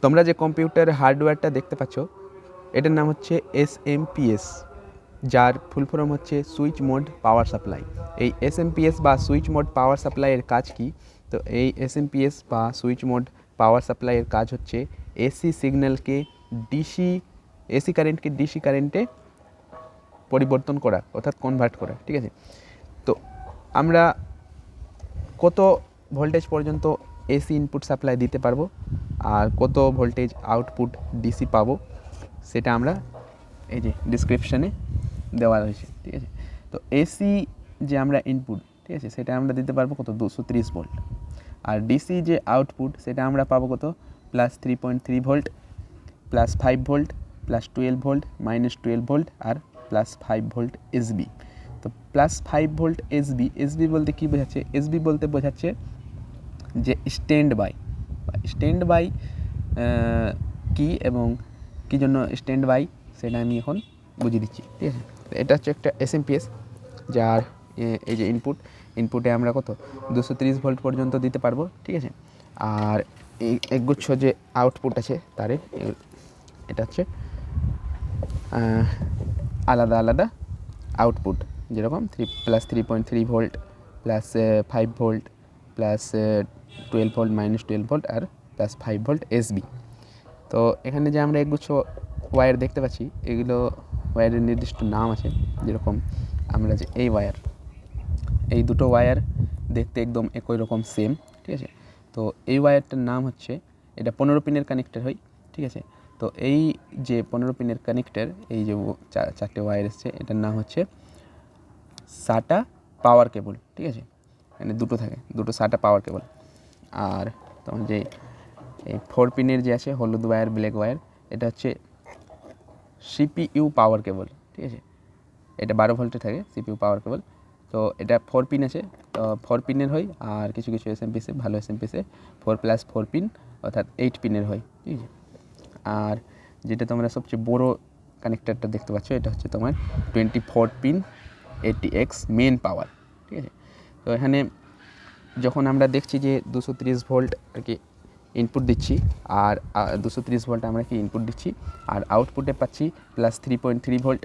তোমরা যে কম্পিউটার হার্ডওয়্যারটা দেখতে পাচ্ছ এটার নাম হচ্ছে SMPS, যার ফুল ফর্ম হচ্ছে সুইচ মোড পাওয়ার সাপ্লাই। এই SMPS বা সুইচ মোড পাওয়ার সাপ্লাইয়ের কাজ কি? তো এই SMPS বা সুইচ মোড পাওয়ার সাপ্লাইয়ের কাজ হচ্ছে এসি সিগন্যালকে এসি কারেন্টকে ডিসি কারেন্টে পরিবর্তন করা, অর্থাৎ কনভার্ট করা। ঠিক আছে, তো আমরা কত ভোল্টেজ পর্যন্ত এসি ইনপুট সাপ্লাই দিতে পারবো আর কত ভোল্টেজ আউটপুট ডিসি পাবো সেটা আমরা এই যে ডিসক্রিপশানে দেওয়া রয়েছে। ঠিক আছে, তো এসি যে আমরা ইনপুট, ঠিক আছে, সেটা আমরা দিতে পারবো কত 230 ভোল্ট, আর ডিসি যে আউটপুট সেটা আমরা পাবো কত +3.3 ভোল্ট, +5 ভোল্ট, +12 ভোল্ট, -12 ভোল্ট আর +5 ভোল্ট এসবি। তো +5 ভোল্ট এসবি বলতে কী বোঝাচ্ছে? এসবি বলতে বোঝাচ্ছে যে স্ট্যান্ড বাই কি এবং কী জন্য স্ট্যান্ড বাই সেটা আমি এখন বুঝিয়ে দিচ্ছি। ঠিক আছে, এটা হচ্ছে একটা SMPS, যার এই যে ইনপুটে আমরা কত 230 ভোল্ট পর্যন্ত দিতে পারবো। ঠিক আছে, আর এই একগুচ্ছ যে আউটপুট আছে তারে এটা হচ্ছে আলাদা আলাদা আউটপুট, যেরকম 3+3.3 ভোল্ট, +5 ভোল্ট, +12 ভোল্ট, -12 ভোল্ট আর +5 ভোল্ট এসবি। তো এখানে যে আমরা একগুচ্ছ ওয়্যার দেখতে পাচ্ছি, এগুলো ওয়্যারের নির্দিষ্ট নাম আছে। যেরকম আমরা যে এই দুটো ওয়্যার দেখতে একদম একই রকম সেম। ঠিক আছে, তো এই ওয়্যারটার নাম হচ্ছে, এটা 15 পিনের কানেক্টর হয়। ঠিক আছে, তো এই যে 15 পিনের কানেক্টর, এই যে চারটে ওয়্যার এসছে, এটার নাম হচ্ছে SATA পাওয়ার কেবল। ঠিক আছে, এখানে দুটো SATA পাওয়ার কেবল। আর তখন যে এই 4 পিনের যে আছে হলুদ ওয়্যার ব্ল্যাক ওয়্যার, এটা হচ্ছে CPU পাওয়ার কেবল। ঠিক আছে, এটা 12 ভোল্টে থাকে CPU পাওয়ার কেবল। তো এটা 4 পিন আছে, 4 পিনের হয়, আর কিছু SMPSে ভালো SMPSে 4+4 পিন অর্থাৎ 8 পিনের হয়। ঠিক আছে, আর যেটা তোমরা সবচেয়ে বড় কানেক্টারটা দেখতে পাচ্ছ, এটা হচ্ছে তোমার 24 পিন ATX মেন পাওয়ার। ঠিক আছে, তো এখানে যখন আমরা দেখছি যে 230 ভোল্ট আর কি ইনপুট দিচ্ছি, আর 230 ভোল্ট আমরা কি ইনপুট দিচ্ছি, আর আউটপুটে পাচ্ছি +3.3 volt,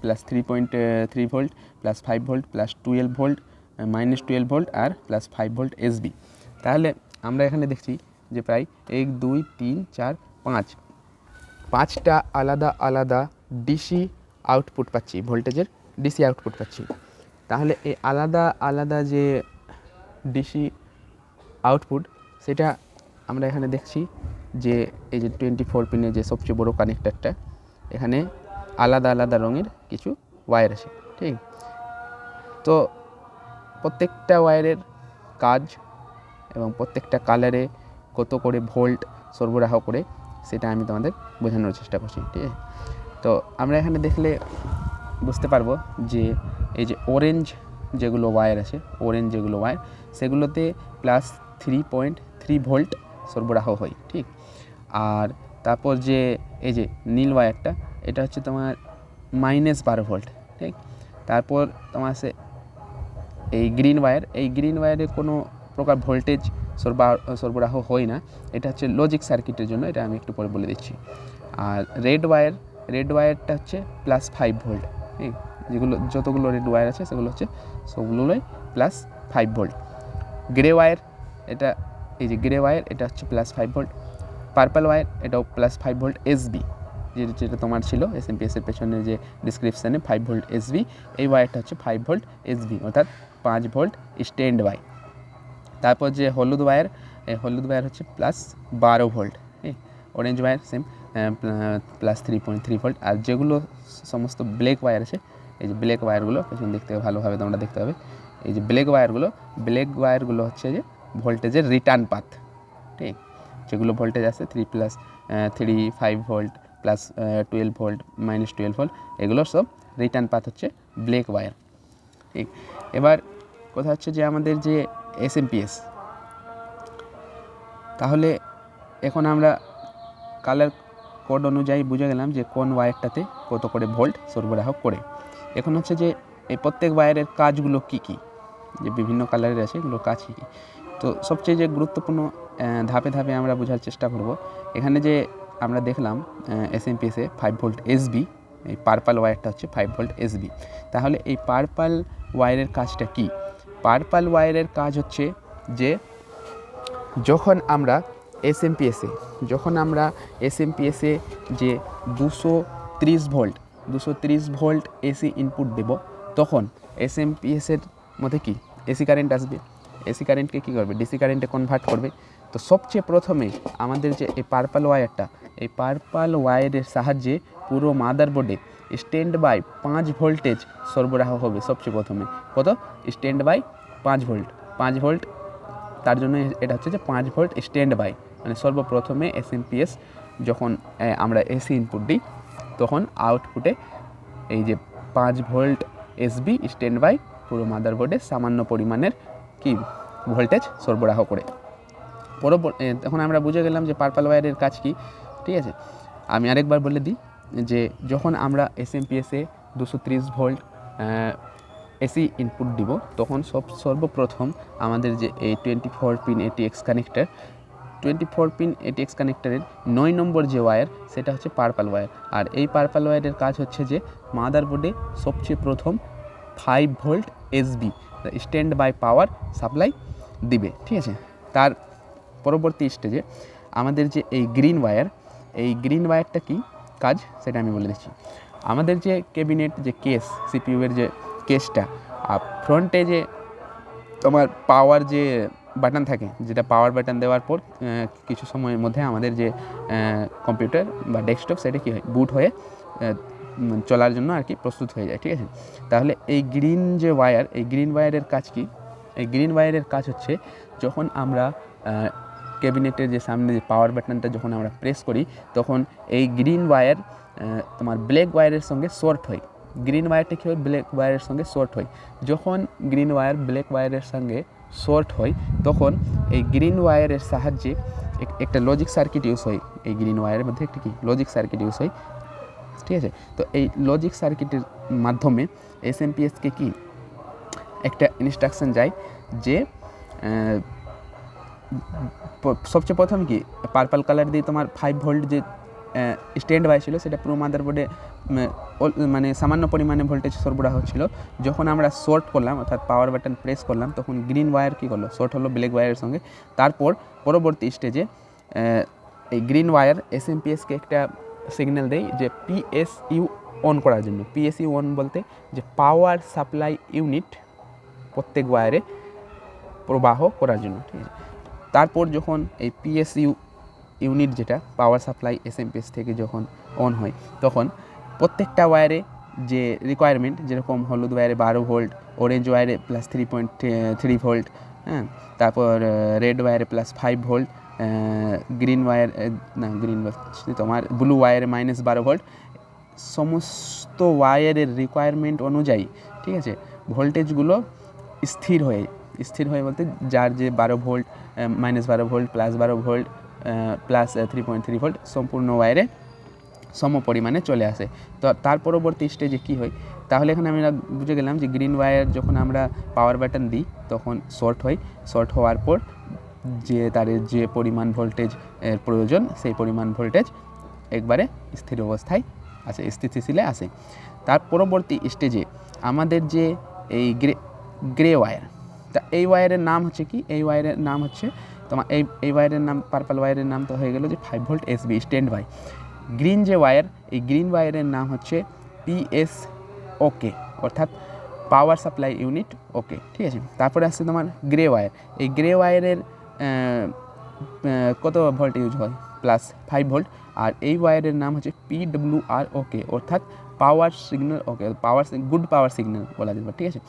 +3.3 volt, +5 volt, +12 volt, -12 volt আর +5 ভোল্ট এসবি। তাহলে আমরা এখানে দেখছি যে প্রায় 1 2 3 4 5টা আলাদা আলাদা ডিসি আউটপুট পাচ্ছি, ভোল্টেজের ডিসি আউটপুট পাচ্ছি। তাহলে এই আলাদা আলাদা যে ডিসি আউটপুট, সেটা আমরা এখানে দেখছি যে এই যে 24 পিনের যে সবচেয়ে বড় কানেক্টরটা, এখানে আলাদা আলাদা রঙের কিছু ওয়্যার আছে। ঠিক, তো প্রত্যেকটা ওয়্যারের কাজ এবং প্রত্যেকটা কালারে কত করে ভোল্ট সরবরাহ করে সেটা আমি তোমাদের বোঝানোর চেষ্টা করছি। ঠিক আছে, তো আমরা এখানে দেখলে বুঝতে পারবো যে এই যে অরেঞ্জ যেগুলো ওয়্যার আছে, সেগুলোতে +3.3 ভোল্ট সরবরাহ হয়। ঠিক, আর তারপর যে এই যে নীল ওয়্যারটা, এটা হচ্ছে তোমার -12 ভোল্ট। ঠিক, তারপর তোমার আছে এই গ্রিন ওয়্যারে কোনো প্রকার ভোল্টেজ সরবরাহ হয় না, এটা হচ্ছে লজিক সার্কিটের জন্য, এটা আমি একটু পরে বলে দিচ্ছি। আর রেড ওয়্যারটা হচ্ছে +5 ভোল্ট। ঠিক, যতগুলো রেড ওয়্যার আছে সেগুলো হচ্ছে সবগুলোই +5 ভোল্ট। গ্রে ওয়্যার, এটা হচ্ছে +5 ভোল্ট। পার্পল ওয়্যার, এটাও +5 ভোল্ট এসবি, যেটা তোমার ছিল SMPSের পেছনে যে ডিসক্রিপশানে 5 ভোল্ট এসবি, এই ওয়্যারটা হচ্ছে 5 ভোল্ট এসবি অর্থাৎ 5 ভোল্ট স্ট্যান্ড বাই। তারপর যে হলুদ ওয়্যার হচ্ছে +12 volt. Orange wire same +3.3 volt. আর যেগুলো সমস্ত ব্ল্যাক ওয়্যার আছে, এই যে ব্ল্যাক ওয়্যারগুলো পেছন দিক থেকে ভালোভাবে তোমরা দেখতে হবে, এই যে ব্ল্যাক ওয়্যারগুলো হচ্ছে যে ভোল্টেজের রিটার্ন পাথ। ঠিক, যেগুলো ভোল্টেজ আছে 5 ভোল্ট, +12 ভোল্ট, -12 ভোল্ট, এগুলো সব রিটার্ন পাথ হচ্ছে ব্ল্যাক ওয়্যার। ঠিক, এবার কথা হচ্ছে যে আমাদের যে SMPS, তাহলে এখন আমরা কালার কোড অনুযায়ী বুঝে গেলাম যে কোন ওয়্যারটাতে কত করে ভোল্ট সরবরাহ করে। এখন হচ্ছে যে এই প্রত্যেক ওয়্যারের কাজগুলো কী কী, যে বিভিন্ন কালারের আছে এগুলোর কাজ কী কী। তো সবচেয়ে যে গুরুত্বপূর্ণ ধাপে ধাপে আমরা বোঝার চেষ্টা করব। এখানে যে আমরা দেখলাম এসএমপিএসে 5 ভোল্ট এসবি, এই পার্পল ওয়্যারটা হচ্ছে 5 ভোল্ট এসবি। তাহলে এই পার্পল ওয়্যারের কাজটা কি? পার্পল ওয়্যারের কাজ হচ্ছে যে যখন আমরা এসএমপিএসে যে 230 ভোল্ট এসি ইনপুট দেব, তখন এসএমপিএসের মধ্যে কি এসি কারেন্ট আসবে। এসি কারেন্টকে কী করবে? ডিসি কারেন্টে কনভার্ট করবে। তো সবচেয়ে প্রথমে আমাদের যে এই পার্পল ওয়্যারটা, এই পার্পল ওয়্যারের সাহায্যে পুরো মাদারবোর্ডে স্ট্যান্ড বাই 5 ভোল্টেজ সরবরাহ হবে। সবচেয়ে প্রথমে কত? Stand by 5 volt. তার জন্য এটা হচ্ছে যে 5 ভোল্ট স্ট্যান্ড বাই, মানে সর্বপ্রথমে এসএমপিএস যখন আমরা এসি ইনপুট দিই তখন আউটপুটে এই যে 5 ভোল্ট এসবি স্ট্যান্ড বাই পুরো মাদারবোর্ডে সামান্য পরিমাণের কি ভোল্টেজ সরবরাহ করে। তখন আমরা বুঝে গেলাম যে পার্পল ওয়্যারের কাজ কি। ঠিক আছে, আমি আরেকবার বলে দিই যে যখন আমরা এসএমপিএসে 230 ভোল্ট এসি ইনপুট দিব, তখন সর্বপ্রথম আমাদের যে এই 24 pin ATX connector, 24 pin ATX কানেক্টরের 9 নম্বর যে ওয়্যার, সেটা হচ্ছে পার্পল ওয়্যার। আর এই পার্পল ওয়্যারের কাজ হচ্ছে যে মাদারবোর্ডে সবচেয়ে প্রথম 5 volt SB stand by power supply দিবে। ঠিক আছে, তার পরবর্তী স্টেজে আমাদের যে এই গ্রিন ওয়্যারটা কি কাজ সেটা আমি বলে দিচ্ছি। আমাদের যে ক্যাবিনেট যে কেস, সিপিইউয়ের যে কেসটা, ফ্রন্টে যে তোমার পাওয়ার যে বাটন থাকে, যেটা পাওয়ার বাটন দেওয়ার পর কিছু সময়ের মধ্যে আমাদের যে কম্পিউটার বা ডেস্কটপ সেটা কী হয়, বুট হয়ে চলার জন্য আর কি প্রস্তুত হয়ে যায়। ঠিক আছে, তাহলে এই গ্রিন যে ওয়্যার, এই গ্রিন ওয়্যারের কাজ কি? এই গ্রিন ওয়্যারের কাজ হচ্ছে যখন আমরা ক্যাবিনেটের যে সামনে যে পাওয়ার বাটনটা যখন আমরা প্রেস করি, তখন এই গ্রিন ওয়্যার তোমার ব্ল্যাক ওয়্যারের সঙ্গে শর্ট হয়। গ্রিন ওয়্যারটা কী হয়? ব্ল্যাক ওয়্যারের সঙ্গে শর্ট হয়। যখন গ্রিন ওয়্যার ব্ল্যাক ওয়্যারের সঙ্গে শর্ট হয়, তখন এই গ্রিন ওয়্যারের সাহায্যে একটা লজিক সার্কিট ইউজ হয়। এই গ্রিন ওয়্যারের মধ্যে একটা কি লজিক সার্কিট ইউজ হয়। ঠিক আছে, তো এই লজিক সার্কিটের মাধ্যমে এসএমপিএসকে কি একটা ইনস্ট্রাকশন যায় যে সবচেয়ে প্রথম কি পার্পল কালার দিয়ে তোমার 5 ভোল্ট যে স্ট্যান্ড বাই ছিল, সেটা পুরো মাদারবোর্ডে মানে সামান্য পরিমাণে ভোল্টেজ সরবরাহ ছিল। যখন আমরা শর্ট করলাম, অর্থাৎ পাওয়ার বাটন প্রেস করলাম, তখন গ্রিন ওয়্যার কী করলো? শর্ট হলো ব্ল্যাক ওয়্যারের সঙ্গে। তারপর পরবর্তী স্টেজে এই গ্রিন ওয়্যার এসএমপিএসকে একটা সিগন্যাল দেয় যে পিএসইউ অন করার জন্য। পিএসইউ অন বলতে যে পাওয়ার সাপ্লাই ইউনিট প্রত্যেক ওয়্যারে প্রবাহ করার জন্য। ঠিক আছে, তারপর যখন এই পিএসইউ ইউনিট যেটা পাওয়ার সাপ্লাই এসএমপিএস থেকে যখন অন হয়, তখন প্রত্যেকটা ওয়্যারে যে রিকোয়ারমেন্ট, যেরকম হলুদ ওয়্যারে 12 ভোল্ট, অরেঞ্জ ওয়্যারে +3.3 ভোল্ট, হ্যাঁ, তারপর রেড ওয়্যারে +5 ভোল্ট, তোমার ব্লু ওয়্যারে -12 ভোল্ট, সমস্ত ওয়্যারের রিকোয়ারমেন্ট অনুযায়ী, ঠিক আছে, ভোল্টেজগুলো স্থির হয়ে বলতে যার যে 12 ভোল্ট, -12 ভোল্ট, +12 ভোল্ট, +3.3 ভোল্ট সম্পূর্ণ ওয়্যারে সম পরিমাণে চলে আসে। তো তার পরবর্তী স্টেজে কী হয়? তাহলে এখানে আমরা বুঝে গেলাম যে গ্রিন ওয়্যার যখন আমরা পাওয়ার বাটন দিই তখন শর্ট হওয়ার পর তার যে পরিমাণ ভোল্টেজ এর প্রয়োজন, সেই পরিমাণ ভোল্টেজ একবারে স্থির অবস্থায় আসে, স্থিতিশীলে আসে। তার পরবর্তী স্টেজে আমাদের যে এই গ্রে ওয়্যার, তা এই ওয়্যারের নাম হচ্ছে কি? এই ওয়্যারের নাম হচ্ছে তোমার এই ওয়্যারের নাম, পার্পল ওয়্যারের নাম তো হয়ে গেল যে 5 volt SB stand by. Green যে ওয়্যার, এই গ্রিন ওয়্যারের নাম হচ্ছে পিএসওকে, অর্থাৎ পাওয়ার সাপ্লাই ইউনিট ওকে। ঠিক আছে, তারপরে আসছে তোমার গ্রে ওয়্যার। এই গ্রে ওয়্যারের কত ভোল্ট ইউজ হয়? +5 ভোল্ট। আর এই ওয়্যারের নাম হচ্ছে পিডব্লিউআর ওকে, অর্থাৎ পাওয়ার সিগন্যাল ওকে, গুড পাওয়ার সিগন্যাল বলা যেতে পারে। ঠিক আছে,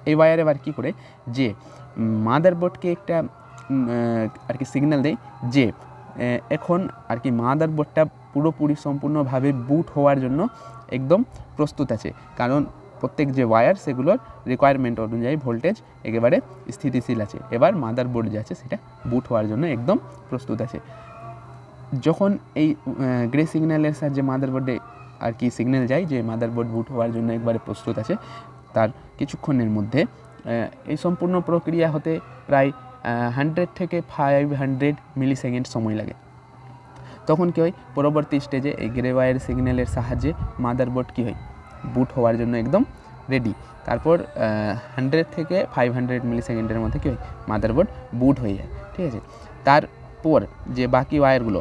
এই ওয়্যার এবার কী করে যে মাদারবোর্ডকে একটা আর কি সিগন্যাল দেয় যে এখন আর কি মাদারবোর্ডটা পুরোপুরি সম্পূর্ণভাবে বুট হওয়ার জন্য একদম প্রস্তুত আছে, কারণ প্রত্যেক যে ওয়্যার সেগুলোর রিকোয়ারমেন্ট অনুযায়ী ভোল্টেজ একেবারে স্থিতিশীল আছে। এবার মাদারবোর্ড যে আছে সেটা বুট হওয়ার জন্য একদম প্রস্তুত আছে। যখন এই গ্রে সিগন্যালের সাহায্যে মাদারবোর্ডে আর কি সিগন্যাল যায় যে মাদারবোর্ড বুট হওয়ার জন্য একবারে প্রস্তুত আছে, তার কিছুক্ষণের মধ্যে এই সম্পূর্ণ প্রক্রিয়া হতে প্রায় 100 থেকে 500 মিলি সেকেন্ড সময় লাগে। তখন কী হয়, পরবর্তী স্টেজে এই গ্রে ওয়্যার সিগন্যালের সাহায্যে মাদারবোর্ড কী হয়, বুট হওয়ার জন্য একদম রেডি। তারপর 100 থেকে 500 মিলি সেকেন্ডের মধ্যে কী হয়, মাদারবোর্ড বুট হয়ে যায়। ঠিক আছে, তারপর যে বাকি ওয়্যারগুলো,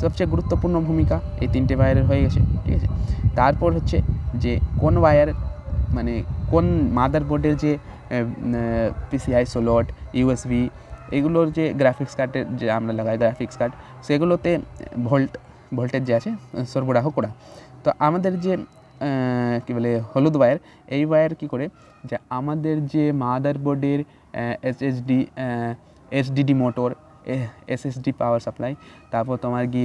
সবচেয়ে গুরুত্বপূর্ণ ভূমিকা এই 3টে ওয়্যারের হয়ে গেছে। ঠিক আছে, তারপর হচ্ছে যে কোন ওয়্যার মানে কোন মাদারবোর্ডের যে পিসিআই স্লট, ইউএসবি, এগুলোর যে গ্রাফিক্স কার্ডের যে আমরা লাগাই গ্রাফিক্স কার্ড, সেগুলোতে ভোল্টেজ যে আছে সরবরাহ করা। তো আমাদের যে কী বলে হলুদ ওয়্যার, এই ওয়্যার কী করে যে আমাদের যে মাদারবোর্ডের HDD motor, SSD power supply, তারপর তোমার গিয়ে